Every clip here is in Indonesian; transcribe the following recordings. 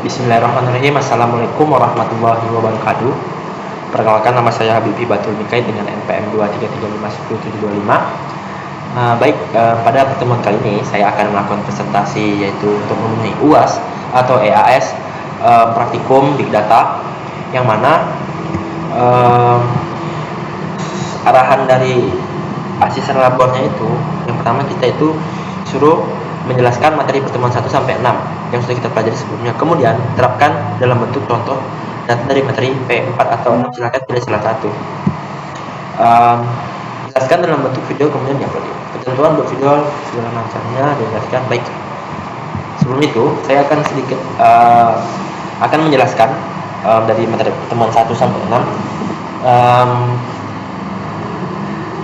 Bismillahirrahmanirrahim. Assalamualaikum warahmatullahi wabarakatuh. Perkenalkan, nama saya Habibi Batul Mikai dengan NPM 233510725. Pada pertemuan kali ini saya akan melakukan presentasi yaitu untuk memenuhi UAS atau EAS praktikum Big Data, yang mana arahan dari asisten labornya itu, yang pertama kita itu suruh menjelaskan materi pertemuan 1 sampai 6 yang sudah kita pelajari sebelumnya. Kemudian terapkan dalam bentuk contoh data dari materi P4 atau 6. Silakan pilih salah satu. Jelaskan dalam bentuk video, kemudian diupload. Ketentuan buat video segala macamnya dijelaskan. Baik. Sebelum itu saya akan sedikit akan menjelaskan dari materi pertemuan 1 sampai 6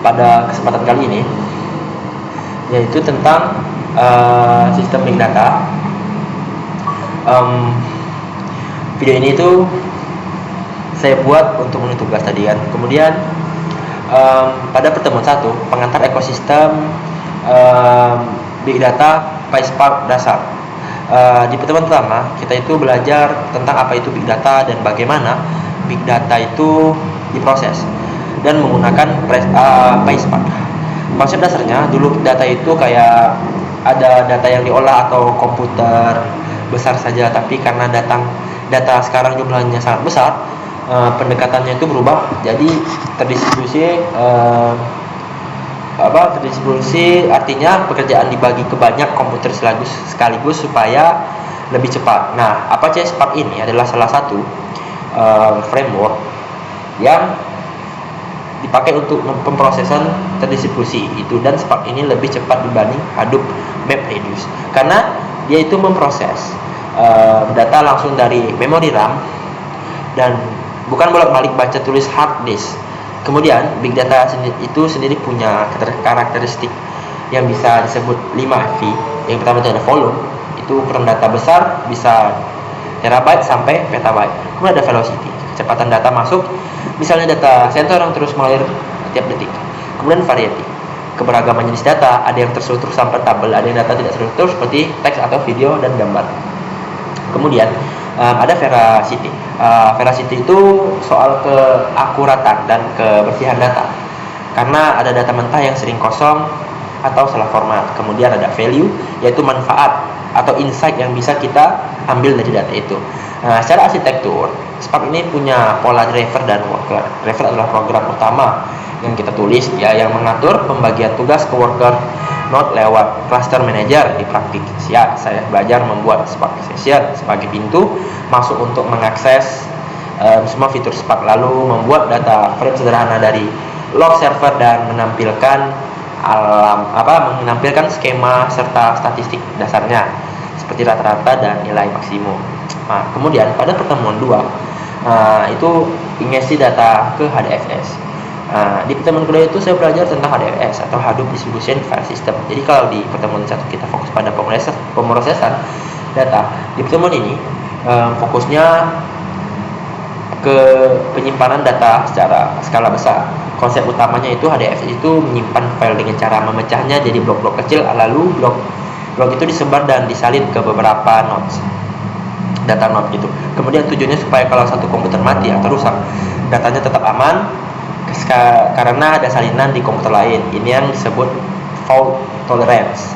pada kesempatan kali ini, yaitu tentang sistem Big Data. Video ini itu saya buat untuk menulis tugas tadi kan. Kemudian pada pertemuan 1, pengantar ekosistem Big Data PySpark dasar. Di pertemuan pertama kita itu belajar tentang apa itu Big Data dan bagaimana Big Data itu diproses dan menggunakan PySpark. Konsep dasarnya dulu data itu kayak ada data yang diolah atau komputer besar saja, tapi karena data sekarang jumlahnya sangat besar, pendekatannya itu berubah jadi terdistribusi. Terdistribusi artinya pekerjaan dibagi ke banyak komputer sekaligus supaya lebih cepat. Nah, PySpark ini adalah salah satu framework yang dipakai untuk pemrosesan terdistribusi itu, dan Spark ini lebih cepat dibanding Hadoop MapReduce karena dia itu memproses data langsung dari memori RAM dan bukan bolak-balik baca tulis hard disk. Kemudian Big Data itu sendiri punya karakteristik yang bisa disebut 5V. Yang pertama itu ada volume, itu ukuran data besar bisa terabyte sampai petabyte. Kemudian ada velocity, kecepatan data masuk, misalnya data sensor yang terus mengalir setiap detik. Kemudian variety, keberagaman jenis data, ada yang terstruktur sampai tabel, ada yang data tidak terstruktur seperti teks atau video dan gambar. Kemudian ada veracity. Veracity itu soal keakuratan dan kebersihan data, karena ada data mentah yang sering kosong atau salah format. Kemudian ada value, yaitu manfaat atau insight yang bisa kita ambil dari data itu. Secara arsitektur, Spark ini punya pola driver dan worker. Driver adalah program utama yang kita tulis, ya, yang mengatur pembagian tugas ke worker node lewat cluster manager. Di praktik saya belajar membuat Spark session sebagai pintu masuk untuk mengakses semua fitur Spark, lalu membuat data frame sederhana dari log server dan menampilkan menampilkan skema serta statistik dasarnya seperti rata-rata dan nilai maksimum. Nah, kemudian pada pertemuan 2 itu ingesti data ke HDFS. Di pertemuan kedua itu saya belajar tentang HDFS atau Hadoop Distribution File System. Jadi kalau di pertemuan 1 kita fokus pada pemrosesan data, di pertemuan ini fokusnya ke penyimpanan data secara skala besar. Konsep utamanya itu HDFS itu menyimpan file dengan cara memecahnya jadi blok-blok kecil, lalu blok itu disebar dan disalin ke beberapa nodes, data node gitu. Kemudian tujuannya supaya kalau satu komputer mati atau rusak, datanya tetap aman karena ada salinan di komputer lain. Ini yang disebut fault tolerance.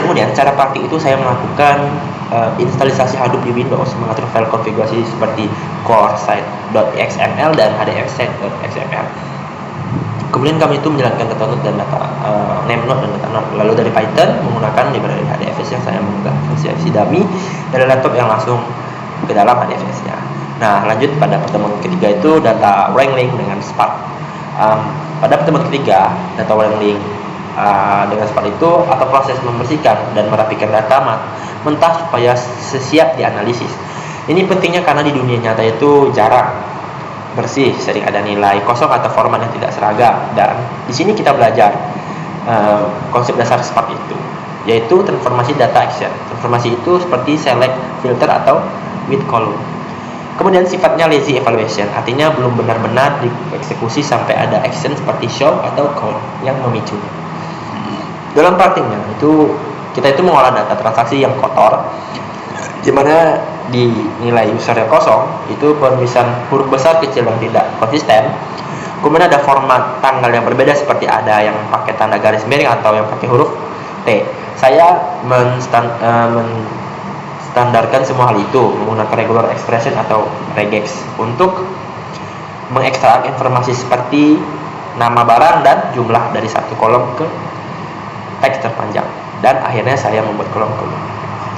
Kemudian cara praktik itu saya melakukan instalisasi Hadoop di Windows, mengatur file konfigurasi seperti core site.xml dan hdfset.xml. Kemudian kami itu menjalankan data node dan data name node dan data node. Lalu dari Python menggunakan library HDFS yang saya mengunggah versi dummy dari laptop yang langsung ke dalam HDFS-nya. Nah, lanjut pada pertemuan ketiga itu data wrangling dengan Spark. Pada pertemuan ketiga, data wrangling dengan Spark itu atau proses membersihkan dan merapikan data mentah supaya siap dianalisis. Ini pentingnya karena di dunia nyata itu jarang bersih, sering ada nilai kosong atau format yang tidak seragam. Dan di sini kita belajar konsep dasar Spark itu, yaitu transformasi data action. Transformasi itu seperti select, filter, atau with column. Kemudian sifatnya lazy evaluation, artinya belum benar-benar dieksekusi sampai ada action seperti show atau call yang memicunya. Dalam praktiknya itu Kita itu mengolah data transaksi yang kotor, di mana di nilai user yang kosong itu penulisan huruf besar kecil yang tidak konsisten. Kemudian ada format tanggal yang berbeda, seperti ada yang pakai tanda garis miring atau yang pakai huruf T. Saya menstandarkan semua hal itu menggunakan regular expression atau regex untuk mengekstrak informasi seperti nama barang dan jumlah dari satu kolom ke teks terpanjang. Dan akhirnya saya membuat kolom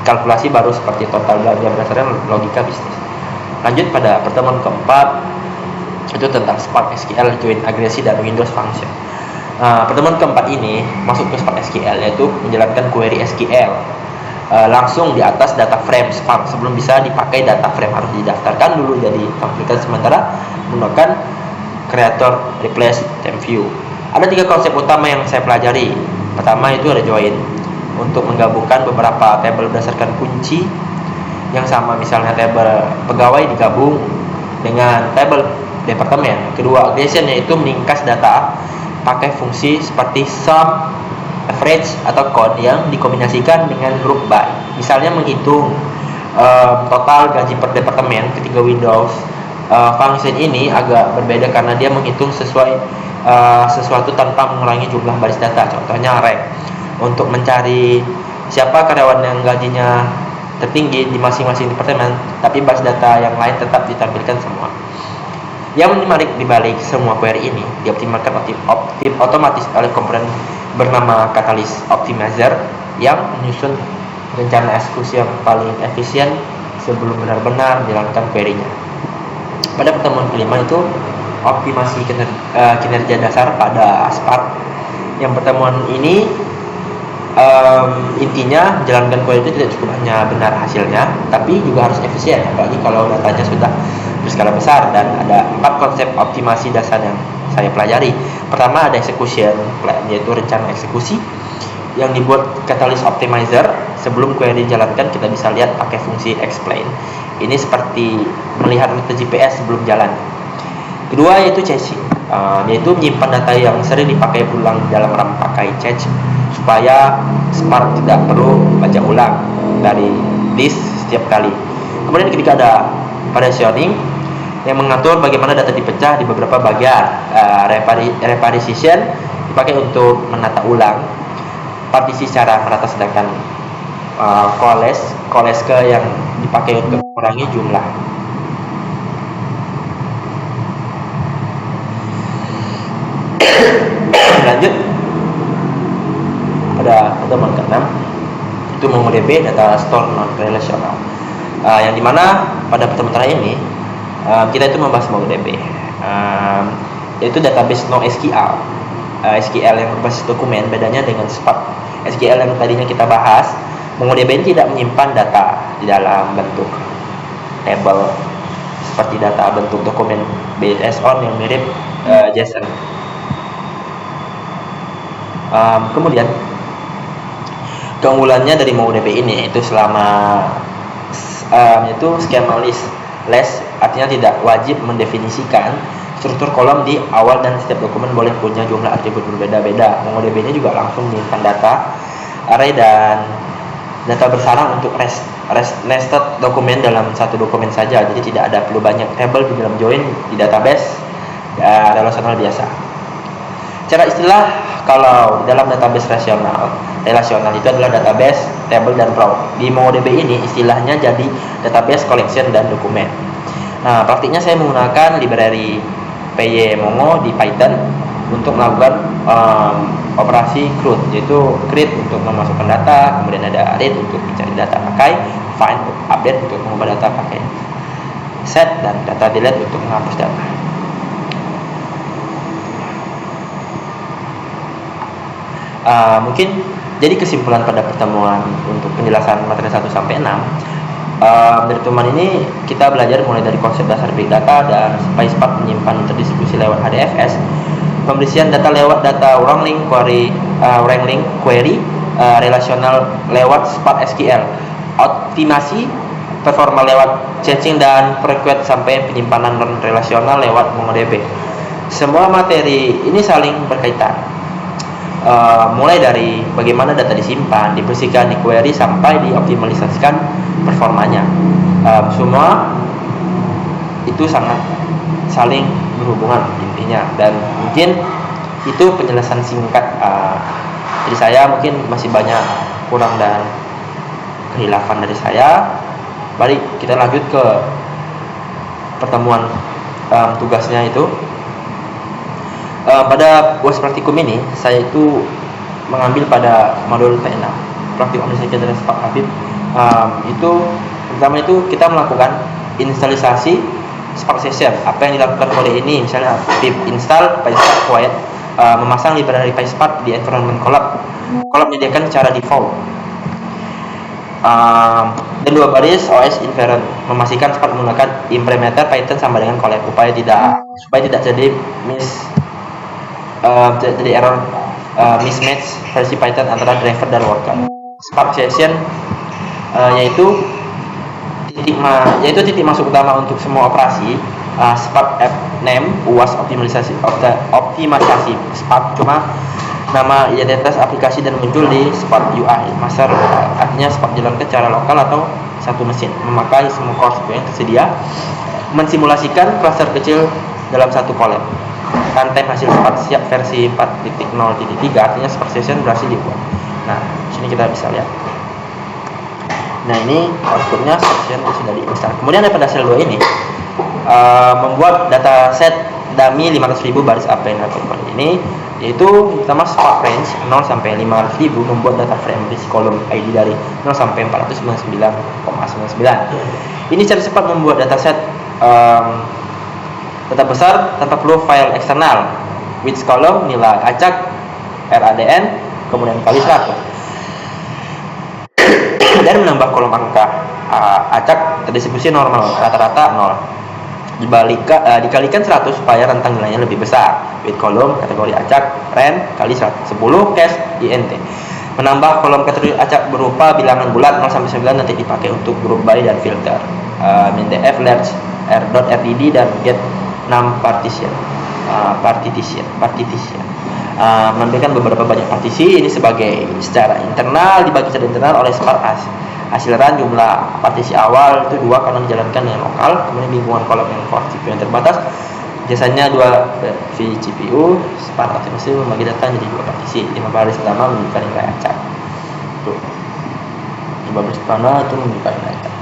kalkulasi baru seperti total belanja berdasarkan logika bisnis. Lanjut pada pertemuan keempat, itu tentang Spark SQL, join agresi, dan Windows Function. Pertemuan keempat ini masuk ke Spark SQL, yaitu menjalankan query SQL langsung di atas data frame Spark. Sebelum bisa dipakai, data frame harus didaftarkan dulu jadi aplikasi sementara menggunakan creator replace temp view. Ada 3 konsep utama yang saya pelajari. Pertama itu ada join, untuk menggabungkan beberapa tabel berdasarkan kunci yang sama, misalnya tabel pegawai digabung dengan tabel departemen. Kedua, aggregation, yaitu meningkas data pakai fungsi seperti sum, average, atau count yang dikombinasikan dengan group by. Misalnya menghitung total gaji per departemen. Ketiga Windows function ini agak berbeda karena dia menghitung sesuatu tanpa mengurangi jumlah baris data. Contohnya rank, untuk mencari siapa karyawan yang gajinya tertinggi di masing-masing departemen, tapi baris data yang lain tetap ditampilkan semua. Yang menarik di balik semua query ini dioptimalkan otomatis oleh komponen bernama Catalyst Optimizer yang menyusun rencana eksekusi yang paling efisien sebelum benar-benar menjalankan query-nya. Pada pertemuan kelima itu optimasi kinerja dasar pada Spark. Yang pertemuan ini intinya menjalankan query itu tidak cukup hanya benar hasilnya, tapi juga harus efisien, apalagi kalau datanya sudah berskala besar. Dan ada 4 konsep optimasi dasar yang saya pelajari. Pertama ada execution plan, yaitu rencana eksekusi yang dibuat Catalyst Optimizer. Sebelum query dijalankan, kita bisa lihat pakai fungsi explain. Ini seperti melihat rute GPS sebelum jalan. Kedua yaitu caching, yaitu menyimpan data yang sering dipakai ulang dalam RAM pakai cache, supaya Spark tidak perlu baca ulang dari list setiap kali. Kemudian ketika ada partitioning yang mengatur bagaimana data dipecah di beberapa bagian. Repartition dipakai untuk menata ulang partisi secara merata, sedangkan coalesce yang dipakai untuk mengurangi jumlah. Lanjut pada pertemuan ke-6, itu MongoDB data store non relational, yang dimana pada pertemuan terakhir ini kita itu membahas MongoDB, yaitu database NoSQL, SQL yang berbasis dokumen. Bedanya dengan Spark SQL yang tadinya kita bahas, MongoDB ini tidak menyimpan data di dalam bentuk table seperti data bentuk dokumen JSON yang mirip JSON. Kemudian keunggulannya dari MongoDB ini itu selama itu schemaless, artinya tidak wajib mendefinisikan struktur kolom di awal, dan setiap dokumen boleh punya jumlah atribut berbeda-beda. MongoDB ini juga langsung menyimpan data array dan data bersarang untuk nested dokumen dalam satu dokumen saja. Jadi tidak ada perlu banyak table di dalam join di database relasional biasa. Secara istilah, kalau di dalam database relasional itu adalah database, table, dan row. Di MongoDB ini istilahnya jadi database, collection, dan dokumen. Nah, praktiknya saya menggunakan library PyMongo di Python untuk melakukan operasi CRUD, yaitu create untuk memasukkan data, kemudian ada read untuk mencari data pakai, find untuk update untuk mengubah data pakai, set, dan data delete untuk menghapus data. Mungkin jadi kesimpulan pada pertemuan untuk penjelasan materi 1 sampai 6. Dari pertemuan ini kita belajar mulai dari konsep dasar big data dan Spark menyimpan terdistribusi lewat HDFS, pembersihan data lewat data wrangling query relasional lewat Spark SQL, optimasi performa lewat caching, dan frequent sampai penyimpanan non relasional lewat MongoDB. Semua materi ini saling berkaitan. mulai dari bagaimana data disimpan, dibersihkan, di-query sampai dioptimalisasikan performanya. Semua itu sangat saling berhubungan intinya, dan mungkin itu penjelasan singkat dari saya. Mungkin masih banyak kurang dan kehilafan dari saya. Mari kita lanjut ke pertemuan tugasnya itu. Pada UAS praktikum ini saya itu mengambil pada modul P6 praktik organisasi dan Pak Habib. Itu pertama itu kita melakukan instalisasi Spark Session. Apa yang dilakukan oleh ini, misalnya pip install PySpark Quiet, memasang library PySpark di environment Colab. Colab menyediakan secara default. Dan 2 baris OS invariant, memastikan Spark menggunakan implementer Python sama dengan Colab supaya tidak jadi jadi error mismatch versi Python antara driver dan worker. Spark Session yaitu titik masuk utama untuk semua operasi. Spark app name UAS optimalisasi Spark, cuma nama identitas aplikasi dan muncul di Spark UI master. Artinya Spark jalankan secara lokal atau satu mesin, memakai semua core yang tersedia, mensimulasikan cluster kecil dalam satu collab. Runtime hasil Spark siap versi 4.0.3, artinya Spark Session berhasil dibuat. Nah, sini kita bisa lihat. Nah, ini outputnya Spark Session sudah diinstal. Kemudian pada sel 2 ini membuat dataset dummy 500.000 baris apa yang dilakukan ini, yaitu pertama Spark range 0 sampai 500.000, membuat data frame berisi kolom ID dari 0 sampai 499,99. Ini secara cepat membuat dataset data besar tanpa perlu file eksternal. Which column nilai acak, RADN, kemudian kali 100. Dan menambah kolom angka acak terdistribusi normal, rata-rata 0. Dikalikan 100 supaya rentang nilainya lebih besar. With kolom kategori acak, ren kali 10 cache int. Menambah kolom kategori acak berupa bilangan bulat 0 sampai 9 nanti dipakai untuk group by dan filter. Mindf large r.rdd dan get 6 partition. Menampilkan beberapa banyak partisi. Ini sebagai secara internal, dibagi secara internal oleh Spark. Hasil run jumlah partisi awal itu 2 karena dijalankan dengan lokal. Kemudian lingkungan kolom yang for CPU yang terbatas, biasanya 2 vCPU. Spark optimasi membagi data jadi 2 partisi. 5 baris pertama menunjukkan nilai acak. Tuh. 5 baris pertama itu menunjukkan nilai acak.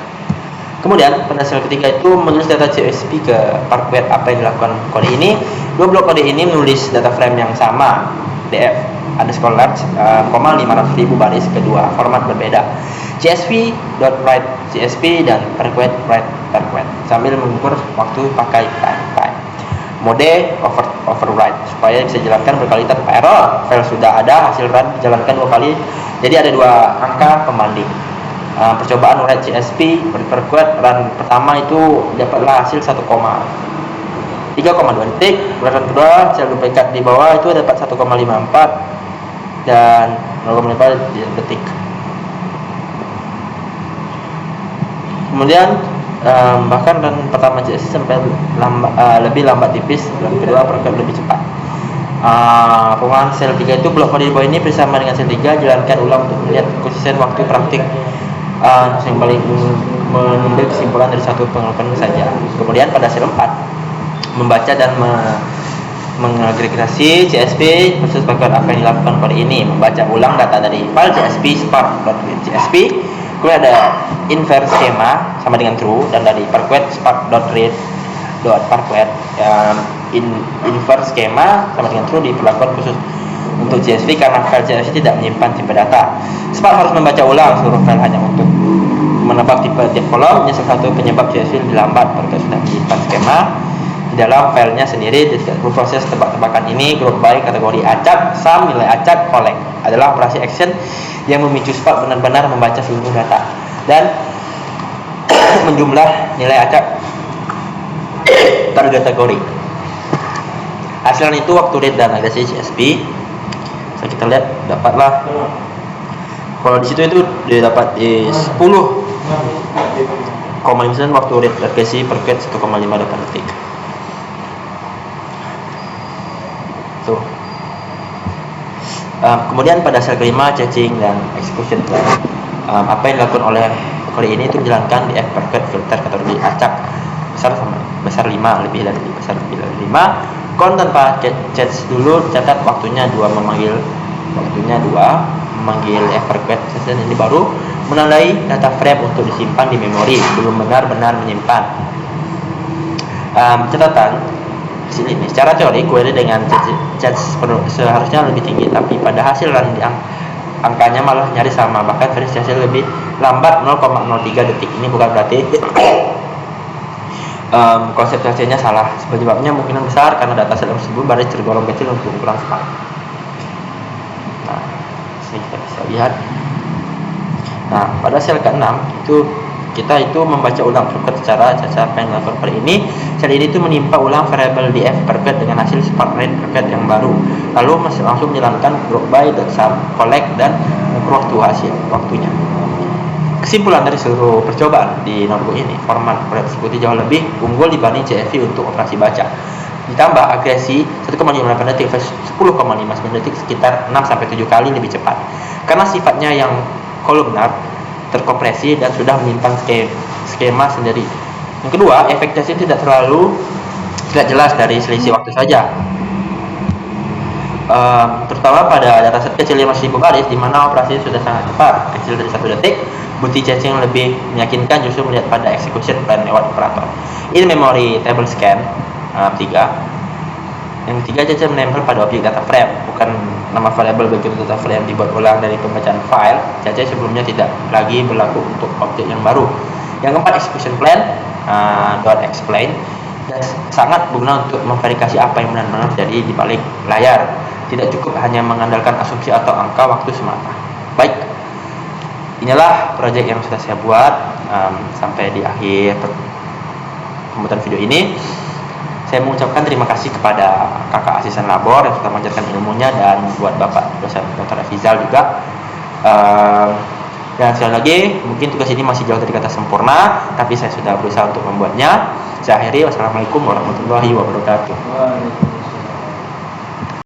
Kemudian pada sel ketiga itu menulis data CSP ke Parquet. Apa yang dilakukan kode ini? 2 blok kode ini menulis data frame yang sama, df underscore large, 500.000 baris kedua, format berbeda, csv.write csp dan Parquet write Parquet, sambil mengukur waktu pakai time. Mode override supaya bisa dijalankan berkali tanpa error. File sudah ada, hasil run dijalankan 2 kali, jadi ada 2 angka pembanding. Percobaan write CSP berperkuat run pertama itu dapatlah hasil 3,2 detik. Run kedua sel duplikat di bawah itu dapat 1,54 dan 0,5 detik. Kemudian bahkan run pertama CSP sampai lebih lambat tipis, run kedua perkuat lebih cepat. Penggunaan sel 3 itu blok kode di bawah ini bersama dengan sel 3 jalankan ulang untuk melihat konsisten waktu praktik yang paling mengambil kesimpulan dari satu pengelolaan saja. Kemudian pada sel 4 membaca dan mengagregasi CSP versus Parquet. Apa yang dilakukan pada ini? Membaca ulang data dari file CSP spark.read.csp, kemudian ada invert schema sama dengan true, dan dari Parquet spark.read.parquet invert schema sama dengan true diperlakukan khusus untuk CSV karena file CSV tidak menyimpan tipe data. Spark harus membaca ulang seluruh file hanya untuk menebak tipe tiap kolom. Ini salah satu penyebab CSV lebih lambat. Parquet sudah menyimpan skema di dalam filenya sendiri. Jadi proses tebak-tebakan ini group by kategori acak, sum, nilai acak, collect adalah operasi action yang memicu Spark benar-benar membaca seluruh data dan menjumlah nilai acak target kategori. Hasilnya itu waktu read dan agregasi CSP. Kita lihat dapatlah, kalau di situ itu dia dapat 10,5 waktu read agregasi Parquet 1,58 detik. Tuh. Kemudian pada sel kelima, caching dan execution plan. Apa yang dilakukan oleh query ini itu dijalankan di FPerfect filter kategori acak besar 5, lebih dari 5. Kon tanpa catch dulu, catat waktunya 2, memanggil FPerfect session ini baru menandai data frame untuk disimpan di memori, belum benar-benar menyimpan. Catatan di sini nih, secara teori query dengan catch seharusnya lebih tinggi, tapi pada hasil run angkanya malah nyaris sama, bahkan verifikasi lebih lambat 0,03 detik. Ini bukan berarti konsep CC-nya salah. Penyebabnya mungkin besar karena data set tersebut baru tergolong kecil untuk ukuran cepat. Nah, sini kita bisa lihat. Nah, pada sel ke-6 kita membaca ulang shortcut secara cacat pen converter ini. Sel ini menimpa ulang variabel di FPerfect dengan hasil spark rate perfect yang baru. Lalu langsung menjalankan group by, sum, collect dan mengukur waktunya. Kesimpulan dari seluruh percobaan di notebook ini, format eksekusi jauh lebih unggul dibanding CFV untuk operasi baca. Ditambah agresi 1,58 detik versus 10,59 detik, sekitar 6-7 kali lebih cepat. Karena sifatnya yang kolumnar, terkompresi dan sudah menyimpan skema sendiri. Yang kedua, efek CC tidak jelas dari selisih waktu saja. Terutama pada dataset kecil 5.000 baris di mana operasi sudah sangat cepat, kecil dari 1 detik. Bukti caching yang lebih meyakinkan justru melihat pada execution plan lewat operator. In memory table scan 3. Yang ketiga, caching menempel pada objek data frame, bukan nama variabel bagian data frame dibuat ulang dari pembacaan file. Caching sebelumnya tidak lagi berlaku untuk objek yang baru. Yang keempat, execution plan .explain dan sangat berguna untuk memverifikasi apa yang benar-benar terjadi di balik layar. Tidak cukup hanya mengandalkan asumsi atau angka waktu semata. Baik, inilah proyek yang sudah saya buat sampai di akhir pembuatan video ini. Saya mengucapkan terima kasih kepada kakak asisten labor yang sudah mengajarkan ilmunya, dan buat bapak dosen Dr. Afizal juga. Dan sekali lagi, mungkin tugas ini masih jauh dari kata sempurna, tapi saya sudah berusaha untuk membuatnya. Saya akhiri, wassalamualaikum warahmatullahi wabarakatuh.